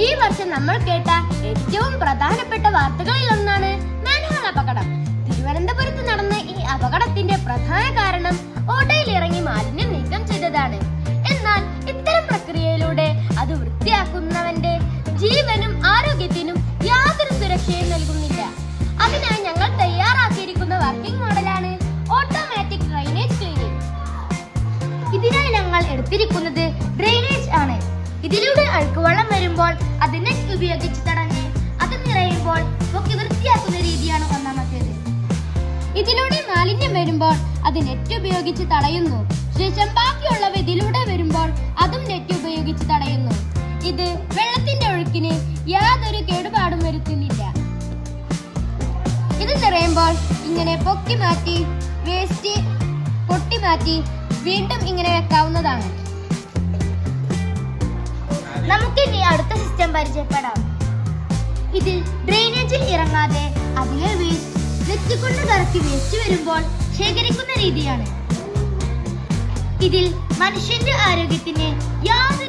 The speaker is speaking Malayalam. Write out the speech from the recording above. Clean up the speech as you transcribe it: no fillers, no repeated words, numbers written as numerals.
ഈ വർഷം നമ്മൾ കേട്ട ഏറ്റവും പ്രധാനപ്പെട്ട വാർത്തകളിൽ ഒന്നാണ് മാൻഹോൾ അപകടം. തിരുവനന്തപുരത്ത് നടന്ന ഈ അപകടത്തിന്റെ പ്രധാന കാരണം ഓടയിൽ ഇറങ്ങി മാലിന്യം നീക്കം ചെയ്തതാണ്. എന്നാൽ ഇത്തരം പ്രക്രിയയിലൂടെ അത് വൃത്തിയാക്കുന്നവന്റെ ജീവനും ആരോഗ്യത്തിനും യാതൊരു സുരക്ഷയും നൽകുന്നില്ല. അതിനായി ഞങ്ങൾ തയ്യാറാക്കിയിരിക്കുന്ന വർക്കിംഗ് മോഡലാണ് ഓട്ടോമാറ്റിക് ഡ്രെയിനേജ് ക്ലീനിംഗ്. ഇതിനായി ഞങ്ങൾ എടുത്തിരിക്കുന്നത് ഡ്രെയിനേജ് ആണ്. ഇതിലൂടെ അഴുക്കുവെള്ളം വരുമ്പോൾ അത് നെറ്റ് ഉപയോഗിച്ച് തടഞ്ഞ് അത് നിറയുമ്പോൾ പൊക്കി വൃത്തിയാക്കുന്ന രീതിയാണ് ഒന്നാമത്തേത്. ഇതിലൂടെ മാലിന്യം വരുമ്പോൾ അത് നെറ്റ് ഉപയോഗിച്ച് തടയുന്നു. ശേഷം ബാക്കിയുള്ളവ ഇതിലൂടെ വരുമ്പോൾ അതും നെറ്റ് ഉപയോഗിച്ച് തടയുന്നു. ഇത് വെള്ളത്തിന്റെ ഒഴുക്കിന് യാതൊരു കേടുപാടും വരുത്തുന്നില്ല. ഇത് നിറയുമ്പോൾ ഇങ്ങനെ പൊക്കി മാറ്റി വേസ്റ്റ് പൊട്ടി മാറ്റി വീണ്ടും ഇങ്ങനെ വെക്കാവുന്നതാണ്. നമുക്കിനി അടുത്ത സിസ്റ്റം പരിചയപ്പെടാം. ഇതിൽ ഡ്രെയിനേജിൽ ഇറങ്ങാതെ അതിലെ വേസ്റ്റ് വെച്ചുകൊണ്ട് കറക്കി വേസ്റ്റ് വരുമ്പോൾ ശേഖരിക്കുന്ന രീതിയാണ്. ഇതിൽ മനുഷ്യന്റെ ആരോഗ്യത്തിന് യാതൊരു